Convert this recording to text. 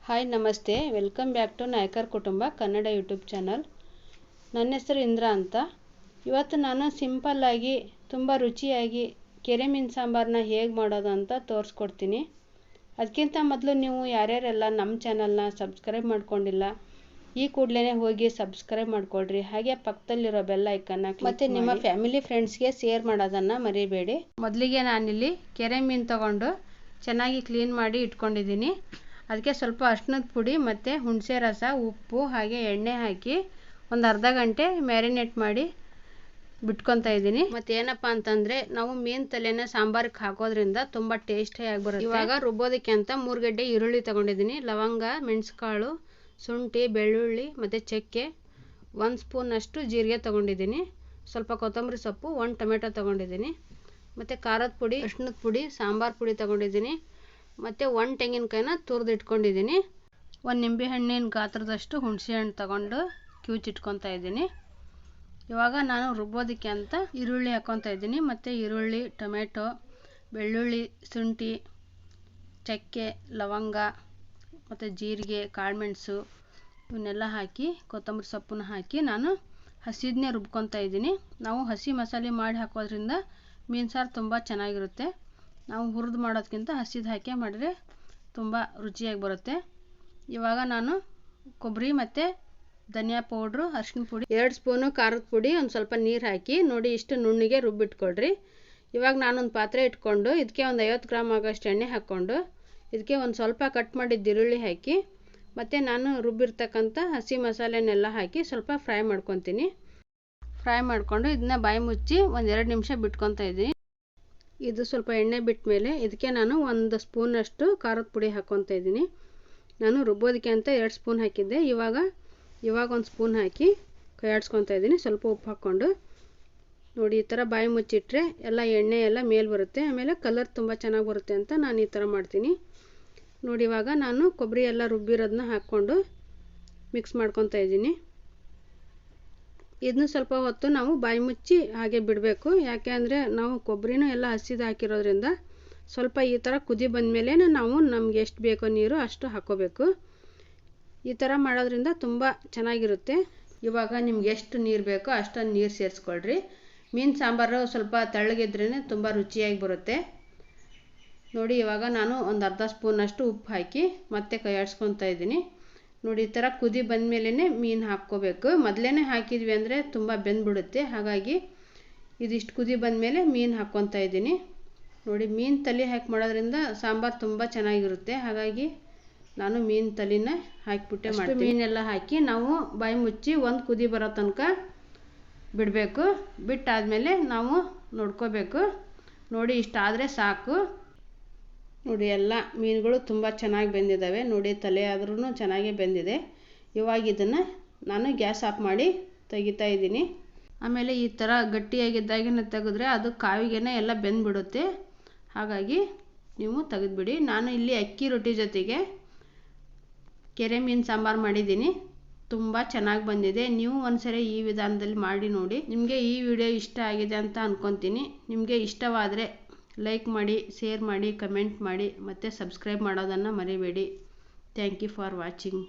Hi ನಮಸ್ತೆ, welcome back to Nayakar ಕುಟುಂಬ Kannada YouTube channel. ನನ್ನ ಹೆಸರು ಇಂದ್ರ ಅಂತ. ಇವತ್ತು ನಾನು ಸಿಂಪಲ್ಲಾಗಿ ತುಂಬ ರುಚಿಯಾಗಿ ಕೆರೆ ಮೀನು ಸಾಂಬಾರನ್ನ ಹೇಗೆ ಮಾಡೋದು ಅಂತ ತೋರಿಸ್ಕೊಡ್ತೀನಿ. ಅದಕ್ಕಿಂತ ಮೊದಲು ನೀವು ಯಾರ್ಯಾರೆಲ್ಲ ನಮ್ಮ ಚಾನಲ್ನ ಸಬ್ಸ್ಕ್ರೈಬ್ ಮಾಡ್ಕೊಂಡಿಲ್ಲ, ಈ ಕೂಡಲೇ ಹೋಗಿ ಸಬ್ಸ್ಕ್ರೈಬ್ ಮಾಡ್ಕೊಳ್ರಿ. ಹಾಗೆ ಪಕ್ಕದಲ್ಲಿರೋ ಬೆಲ್ ಐಕನ್ನ ಮತ್ತು ನಿಮ್ಮ ಫ್ಯಾಮಿಲಿ ಫ್ರೆಂಡ್ಸ್ಗೆ ಶೇರ್ ಮಾಡೋದನ್ನು ಮರಿಬೇಡಿ. ಮೊದಲಿಗೆ ನಾನಿಲ್ಲಿ ಕೆರೆ ಮೀನು ತಗೊಂಡು ಚೆನ್ನಾಗಿ ಕ್ಲೀನ್ ಮಾಡಿ ಇಟ್ಕೊಂಡಿದ್ದೀನಿ. ಅದಕ್ಕೆ ಸ್ವಲ್ಪ ಅರಿಶಿಣದ ಪುಡಿ ಮತ್ತು ಹುಣಸೆ ರಸ, ಉಪ್ಪು ಹಾಗೆ ಎಣ್ಣೆ ಹಾಕಿ ಒಂದು ಅರ್ಧ ಗಂಟೆ ಮ್ಯಾರಿನೇಟ್ ಮಾಡಿ ಬಿಟ್ಕೊತಾ ಇದ್ದೀನಿ. ಮತ್ತು ಏನಪ್ಪ ಅಂತಂದರೆ, ನಾವು ಮೀನು ತಲೆನ ಸಾಂಬಾರಿಗೆ ಹಾಕೋದ್ರಿಂದ ತುಂಬ ಟೇಸ್ಟಿಯಾಗಿ ಬರುತ್ತೆ. ಇವಾಗ ರುಬ್ಬೋದಕ್ಕೆ ಅಂತ 3 ಗಡ್ಡೆ ಈರುಳ್ಳಿ ತೊಗೊಂಡಿದ್ದೀನಿ, ಲವಂಗ, ಮೆಣಸುಕಾಳು, ಶುಂಠಿ, ಬೆಳ್ಳುಳ್ಳಿ ಮತ್ತು ಚಕ್ಕೆ, 1 ಸ್ಪೂನಷ್ಟು ಜೀರಿಗೆ ತೊಗೊಂಡಿದ್ದೀನಿ, ಸ್ವಲ್ಪ ಕೊತ್ತಂಬರಿ ಸೊಪ್ಪು, 1 ಟೊಮೆಟೊ ತೊಗೊಂಡಿದ್ದೀನಿ, ಮತ್ತು ಖಾರದ ಪುಡಿ, ಅರಿಶಿಣದ ಪುಡಿ, ಸಾಂಬಾರು ಪುಡಿ ತೊಗೊಂಡಿದ್ದೀನಿ, ಮತ್ತು 1 ತೆಂಗಿನಕಾಯಿನ ತುರಿದು ಇಟ್ಕೊಂಡಿದ್ದೀನಿ. 1 ನಿಂಬೆ ಹಣ್ಣಿನ ಗಾತ್ರದಷ್ಟು ಹುಣಸೆ ಹಣ್ಣು ತೊಗೊಂಡು ಕಿವುಚಿಟ್ಕೊತಾ ಇದ್ದೀನಿ. ಇವಾಗ ನಾನು ರುಬ್ಬೋದಕ್ಕೆ ಅಂತ ಈರುಳ್ಳಿ ಹಾಕ್ಕೊತಾ ಇದ್ದೀನಿ. ಮತ್ತು ಈರುಳ್ಳಿ, ಟೊಮೆಟೊ, ಬೆಳ್ಳುಳ್ಳಿ, ಶುಂಠಿ, ಚಕ್ಕೆ, ಲವಂಗ ಮತ್ತು ಜೀರಿಗೆ, ಕಾಳುಮೆಣಸು ಇವನ್ನೆಲ್ಲ ಹಾಕಿ ಕೊತ್ತಂಬರಿ ಸೊಪ್ಪನ್ನ ಹಾಕಿ ನಾನು ಹಸಿದನ್ನೇ ರುಬ್ಕೊತಾ ಇದ್ದೀನಿ. ನಾವು ಹಸಿ ಮಸಾಲೆ ಮಾಡಿ ಹಾಕೋದ್ರಿಂದ ಮೀನು ಸಾರು ತುಂಬ ಚೆನ್ನಾಗಿರುತ್ತೆ. ನಾವು ಹುರಿದು ಮಾಡೋದಕ್ಕಿಂತ ಹಸಿದು ಹಾಕಿ ಮಾಡಿದ್ರೆ ತುಂಬ ರುಚಿಯಾಗಿ ಬರುತ್ತೆ. ಇವಾಗ ನಾನು ಕೊಬ್ಬರಿ ಮತ್ತು ಧನಿಯಾ ಪೌಡ್ರು, ಅರಿಶಿನ ಪುಡಿ, 2 ಸ್ಪೂನು ಖಾರದ ಪುಡಿ, ಒಂದು ಸ್ವಲ್ಪ ನೀರು ಹಾಕಿ ನೋಡಿ ಇಷ್ಟು ನುಣ್ಣಿಗೆ ರುಬ್ಬಿಟ್ಕೊಳ್ರಿ. ಇವಾಗ ನಾನೊಂದು ಪಾತ್ರೆ ಇಟ್ಕೊಂಡು ಇದಕ್ಕೆ ಒಂದು 50 ಗ್ರಾಮ್ ಆಗೋಷ್ಟು ಎಣ್ಣೆ ಹಾಕ್ಕೊಂಡು ಇದಕ್ಕೆ ಒಂದು ಸ್ವಲ್ಪ ಕಟ್ ಮಾಡಿದ ಈರುಳ್ಳಿ ಹಾಕಿ ಮತ್ತು ನಾನು ರುಬ್ಬಿರ್ತಕ್ಕಂಥ ಹಸಿ ಮಸಾಲೆನೆಲ್ಲ ಹಾಕಿ ಸ್ವಲ್ಪ ಫ್ರೈ ಮಾಡ್ಕೊತೀನಿ. ಫ್ರೈ ಮಾಡಿಕೊಂಡು ಇದನ್ನ ಬಾಯಿ ಮುಚ್ಚಿ ಒಂದು 2 ನಿಮಿಷ ಬಿಟ್ಕೊತಾ ಇದ್ದೀನಿ. ಇದು ಸ್ವಲ್ಪ ಎಣ್ಣೆ ಬಿಟ್ಟ ಮೇಲೆ ಇದಕ್ಕೆ ನಾನು 1 ಸ್ಪೂನಷ್ಟು ಖಾರದ ಪುಡಿ ಹಾಕ್ಕೊತಾ ಇದ್ದೀನಿ. ನಾನು ರುಬ್ಬೋದಕ್ಕೆ ಅಂತ 2 ಸ್ಪೂನ್ ಹಾಕಿದ್ದೆ. ಇವಾಗ 1 ಸ್ಪೂನ್ ಹಾಕಿ ಕೈ ಆಡಿಸ್ಕೊತಾ ಇದ್ದೀನಿ. ಸ್ವಲ್ಪ ಉಪ್ಪು ಹಾಕ್ಕೊಂಡು ನೋಡಿ ಈ ಥರ ಬಾಯಿ ಮುಚ್ಚಿಟ್ರೆ ಎಲ್ಲ ಎಣ್ಣೆ ಎಲ್ಲ ಮೇಲೆ ಬರುತ್ತೆ, ಆಮೇಲೆ ಕಲರ್ ತುಂಬ ಚೆನ್ನಾಗಿ ಬರುತ್ತೆ ಅಂತ ನಾನು ಈ ಥರ ಮಾಡ್ತೀನಿ. ನೋಡಿ ಇವಾಗ ನಾನು ಕೊಬ್ಬರಿ ಎಲ್ಲ ರುಬ್ಬಿರೋದನ್ನ ಹಾಕ್ಕೊಂಡು ಮಿಕ್ಸ್ ಮಾಡ್ಕೊತಾ ಇದ್ದೀನಿ. ಇದನ್ನು ಸ್ವಲ್ಪ ಹೊತ್ತು ನಾವು ಬಾಯಿ ಮುಚ್ಚಿ ಹಾಗೆ ಬಿಡಬೇಕು. ಯಾಕೆ ಅಂದರೆ ನಾವು ಕೊಬ್ಬರಿನೂ ಎಲ್ಲ ಹಸಿದು ಹಾಕಿರೋದ್ರಿಂದ ಸ್ವಲ್ಪ ಈ ಥರ ಕುದಿ ಬಂದಮೇಲೆ ನಾವು ನಮ್ಗೆ ಎಷ್ಟು ಬೇಕೋ ನೀರು ಅಷ್ಟು ಹಾಕ್ಕೋಬೇಕು. ಈ ಥರ ಮಾಡೋದ್ರಿಂದ ತುಂಬ ಚೆನ್ನಾಗಿರುತ್ತೆ. ಇವಾಗ ನಿಮ್ಗೆ ಎಷ್ಟು ನೀರು ಬೇಕೋ ಅಷ್ಟೊಂದು ನೀರು ಸೇರಿಸ್ಕೊಳ್ರಿ. ಮೀನು ಸಾಂಬಾರು ಸ್ವಲ್ಪ ತೆಳ್ಳಗಿದ್ರೇ ತುಂಬ ರುಚಿಯಾಗಿ ಬರುತ್ತೆ. ನೋಡಿ ಇವಾಗ ನಾನು ಒಂದು ಅರ್ಧ ಸ್ಪೂನಷ್ಟು ಉಪ್ಪು ಹಾಕಿ ಮತ್ತೆ ಕೈ ಆಡಿಸ್ಕೊತಾ ಇದ್ದೀನಿ. ನೋಡಿ ಈ ಥರ ಕುದಿ ಬಂದಮೇಲೆ ಮೀನು ಹಾಕ್ಕೋಬೇಕು. ಮೊದಲೇ ಹಾಕಿದ್ವಿ ಅಂದರೆ ತುಂಬ ಬೆಂದ್ಬಿಡುತ್ತೆ. ಹಾಗಾಗಿ ಇದಿಷ್ಟು ಕುದಿ ಬಂದಮೇಲೆ ಮೀನು ಹಾಕ್ಕೊತಾ ಇದ್ದೀನಿ. ನೋಡಿ ಮೀನು ತಲೆ ಹಾಕಿ ಮಾಡೋದ್ರಿಂದ ಸಾಂಬಾರು ತುಂಬ ಚೆನ್ನಾಗಿರುತ್ತೆ. ಹಾಗಾಗಿ ನಾನು ಮೀನು ತಲೆನ ಹಾಕಿಬಿಟ್ಟೆ ಮಾಡ್ತೀನಿ. ಮೀನೆಲ್ಲ ಹಾಕಿ ನಾವು ಬಾಯಿ ಮುಚ್ಚಿ ಒಂದು ಕುದಿ ಬರೋ ತನಕ ಬಿಡಬೇಕು. ಬಿಟ್ಟಾದಮೇಲೆ ನಾವು ನೋಡ್ಕೋಬೇಕು. ನೋಡಿ ಇಷ್ಟಾದರೆ ಸಾಕು. ನೋಡಿ ಎಲ್ಲ ಮೀನುಗಳು ತುಂಬ ಚೆನ್ನಾಗಿ ಬೆಂದಿದ್ದಾವೆ. ನೋಡಿ ತಲೆ ಆದ್ರೂ ಚೆನ್ನಾಗೇ ಬೆಂದಿದೆ. ಇವಾಗ ಇದನ್ನು ನಾನು ಗ್ಯಾಸ್ ಆಫ್ ಮಾಡಿ ತೆಗಿತಾ ಇದ್ದೀನಿ. ಆಮೇಲೆ ಈ ಥರ ಗಟ್ಟಿಯಾಗಿದ್ದಾಗಿನ ತೆಗೆದ್ರೆ ಅದು ಕಾವಿಗೆನೇ ಎಲ್ಲ ಬೆಂದ್ಬಿಡುತ್ತೆ. ಹಾಗಾಗಿ ನೀವು ತೆಗೆದುಬಿಡಿ. ನಾನು ಇಲ್ಲಿ ಅಕ್ಕಿ ರೊಟ್ಟಿ ಜೊತೆಗೆ ಕೆರೆ ಮೀನು ಸಾಂಬಾರು ಮಾಡಿದ್ದೀನಿ. ತುಂಬ ಚೆನ್ನಾಗಿ ಬಂದಿದೆ. ನೀವು ಒಂದ್ಸರಿ ಈ ವಿಧಾನದಲ್ಲಿ ಮಾಡಿ ನೋಡಿ. ನಿಮಗೆ ಈ ವಿಡಿಯೋ ಇಷ್ಟ ಆಗಿದೆ ಅಂತ ಅಂದ್ಕೊತೀನಿ. ನಿಮಗೆ ಇಷ್ಟವಾದರೆ ಲೈಕ್ ಮಾಡಿ, ಶೇರ್ ಮಾಡಿ, ಕಮೆಂಟ್ ಮಾಡಿ ಮತ್ತು ಸಬ್ಸ್ಕ್ರೈಬ್ ಮಾಡೋದನ್ನು ಮರಿಬೇಡಿ. Thank you for watching.